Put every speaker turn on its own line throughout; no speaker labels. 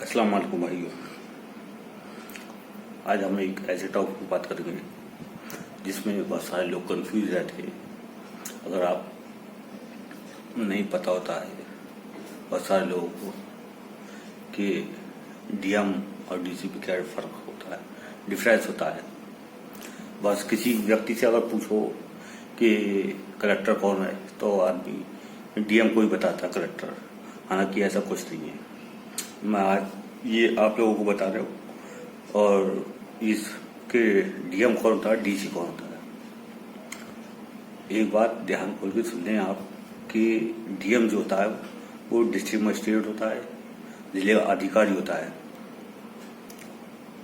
अस्सलाम वालेकुम भाइयों। आज हम एक ऐसे टॉपिक पर बात करेंगे जिसमें बहुत सारे लोग कंफ्यूज रहते हैं। अगर आप नहीं पता होता है बहुत सारे लोगों को कि डीएम और डीसीपी क्या फ़र्क होता है, डिफरेंस होता है। बस किसी व्यक्ति से अगर पूछो कि कलेक्टर कौन है तो आदमी डीएम को ही बताता है कलेक्टर, हालांकि ऐसा कुछ नहीं है। मैं आज ये आप लोगों को बता रहा हूँ और इसके डीएम कौन होता है, डीसी कौन होता है। एक बात ध्यान खोल के सुन लें आप कि डीएम जो होता है वो डिस्ट्रिक्ट मजिस्ट्रेट होता है, जिले का अधिकारी होता है।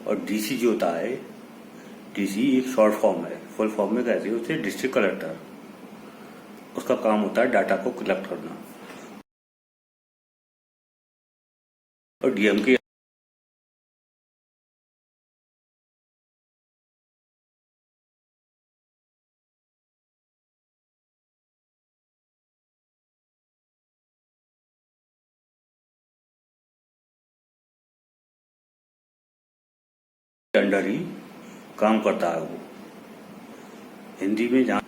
और डीसी जो होता है, डीसी एक शॉर्ट फॉर्म है, फुल फॉर्म में कहते हैं उसे डिस्ट्रिक्ट कलेक्टर। उसका काम होता है डाटा को कलेक्ट करना। और डीएम के अंडर ही काम करता है वो, हिंदी में जहाँ।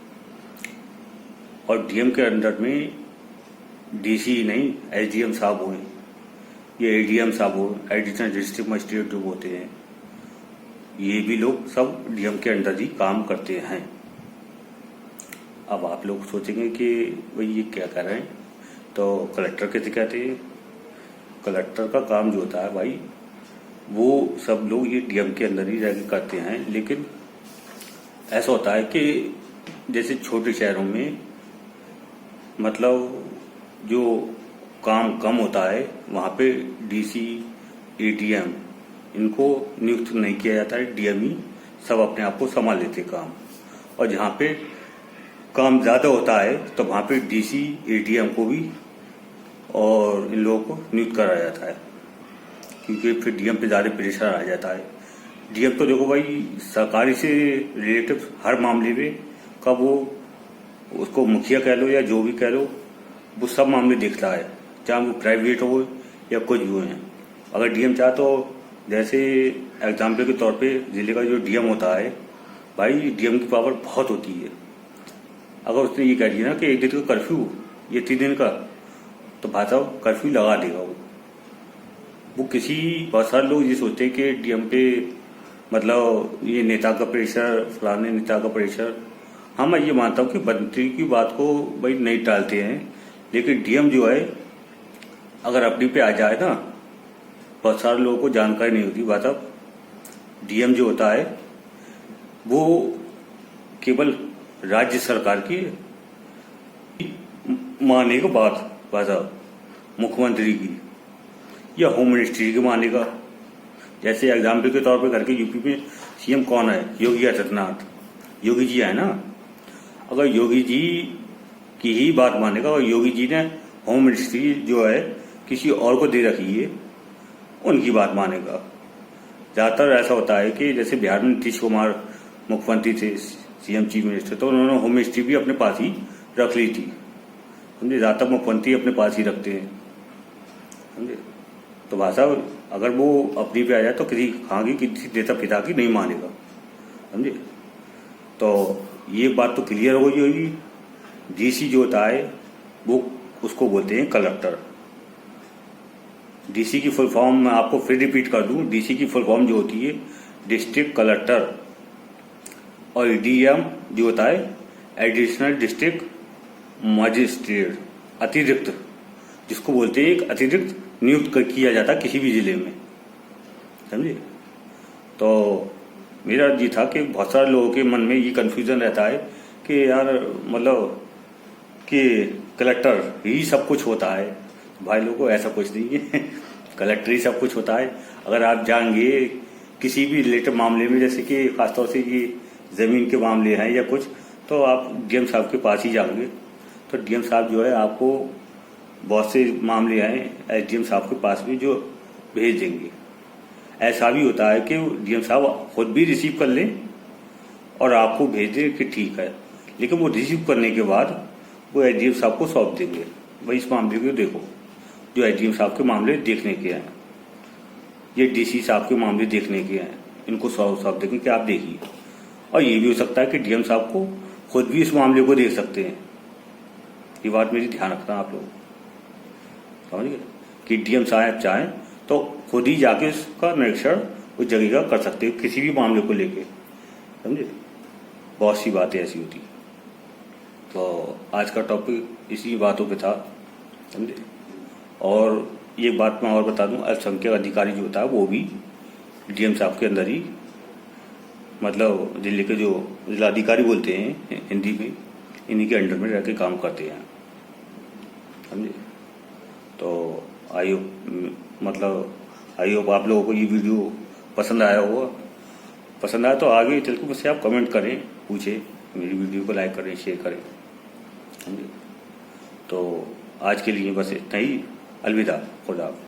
और डीएम के अंडर में डीसी नहीं, एसडीएम साहब हुए, ये एडीएम साहब हो, एडिशनल डिस्ट्रिक्ट मजिस्ट्रेट जो होते हैं, ये भी लोग सब डीएम के अंडर ही काम करते हैं। अब आप लोग सोचेंगे कि भाई ये क्या कर रहे हैं, तो कलेक्टर कैसे कहते हैं। कलेक्टर का काम जो होता है भाई, वो सब लोग ये डीएम के अंदर ही रहकर करते हैं। लेकिन ऐसा होता है कि जैसे छोटे शहरों में मतलब जो काम कम होता है वहाँ पे डीसी एडीएम इनको नियुक्त नहीं किया जाता है, डीएम ही सब अपने आप को संभाल लेते काम। और जहाँ पे काम ज़्यादा होता है तो वहाँ पे डीसी एडीएम को भी और इन लोगों को नियुक्त कराया जाता है, क्योंकि फिर डीएम पे ज़्यादा प्रेशर आ जाता है। डीएम तो देखो भाई सरकारी से रिलेटिव हर मामले में कब वो उसको मुखिया कह लो या जो भी कह लो, वो सब मामले देखता है, चाहे वो प्राइवेट हो या कुछ भी हो। अगर डीएम चाहे तो जैसे एग्जाम्पल के तौर पे जिले का जो डीएम होता है भाई, डीएम की पावर बहुत होती है। अगर उसने ये कह दिया ना कि एक दिन का कर्फ्यू ये 3 दिन का, तो भाई साहब कर्फ्यू लगा देगा वो किसी। बहुत सारे लोग ये सोचते हैं कि डीएम पे मतलब ये नेता का प्रेशर, फलाने नेता का प्रेशर। हाँ, मैं ये मानता हूँ कि मंत्री की बात को भाई नहीं टालते हैं, लेकिन डीएम जो है अगर अपनी पे आ जाए ना, बहुत सारे लोगों को जानकारी नहीं होती बात। अब डीएम जो होता है वो केवल राज्य सरकार की मानने के बाद मुख्यमंत्री की या होम मिनिस्ट्री की मानेगा। जैसे एग्जाम्पल के तौर पे करके यूपी में सीएम कौन है, योगी आदित्यनाथ, योगी जी है ना। अगर योगी जी की ही बात मानेगा और योगी जी ने होम मिनिस्ट्री जो है किसी और को दे रखी है, उनकी बात मानेगा। ज़्यादातर ऐसा होता है कि जैसे बिहार में नीतीश कुमार मुख्यमंत्री थे, सीएम चीफ मिनिस्टर, तो उन्होंने होम मिनिस्ट्री भी अपने पास ही रख ली थी, समझे। ज़्यादातर मुख्यमंत्री अपने पास ही रखते हैं, समझे। तो भाषा अगर वो अपनी पे आ जाए तो किसी नेता पिता की नहीं मानेगा, समझे। तो ये बात तो क्लियर हो गई होगी। डीसी जो होता है वो उसको बोलते हैं कलेक्टर। डीसी की फुल फॉर्म मैं आपको फिर रिपीट कर दूं, डीसी की फुल फॉर्म जो होती है डिस्ट्रिक्ट कलेक्टर। और डीएम जो होता है एडिशनल डिस्ट्रिक्ट मजिस्ट्रेट, अतिरिक्त, जिसको बोलते हैं एक अतिरिक्त नियुक्त किया जाता है किसी भी जिले में, समझे। तो मेरा ये था कि बहुत सारे लोगों के मन में ये कन्फ्यूजन रहता है कि यार मतलब कि कलेक्टर ही सब कुछ होता है। भाई लोगों, ऐसा कुछ नहीं है। कलेक्टर ही सब कुछ होता है। अगर आप जाएंगे किसी भी रिलेटेड मामले में, जैसे कि खासतौर से ये जमीन के मामले हैं या कुछ, तो आप डीएम साहब के पास ही जाओगे। तो डीएम साहब जो है आपको बहुत से मामले हैं एसडीएम साहब के पास भी जो भेज देंगे। ऐसा भी होता है कि डीएम साहब खुद भी रिसीव कर लें और आपको भेज दें कि ठीक है, लेकिन वो रिसीव करने के बाद वो एसडीएम साहब को सौंप देंगे, भाई इस मामले को देखो, जो एसडीएम साहब के मामले देखने के हैं। ये डीसी साहब के मामले देखने के हैं, इनको साफ देखें कि आप देखिए। और ये भी हो सकता है कि डीएम साहब को खुद भी इस मामले को देख सकते हैं। ये बात मेरी ध्यान रखना आप लोग, समझ गए, कि डीएम साहब चाहें तो खुद ही जाके उसका निरीक्षण उस जगह का कर सकते हैं किसी भी मामले को लेके, समझे। बहुत सी बातें ऐसी होती। तो आज का टॉपिक इसी बातों पे था, समझे। और ये बात मैं और बता दूं, अल्पसंख्यक अधिकारी जो होता है वो भी डीएम साहब के अंदर ही, मतलब जिले के जो जिलाधिकारी बोलते हैं हिंदी में, इन्हीं के अंडर में रह के काम करते हैं, समझे। तो आई होप आप लोगों को ये वीडियो पसंद आया होगा। पसंद आया तो आगे चल के मुझसे आप कमेंट करें, पूछें, मेरी वीडियो को लाइक करें, शेयर करें, समझे। तो आज के लिए बस इतना ही। अलविदा, खुदा।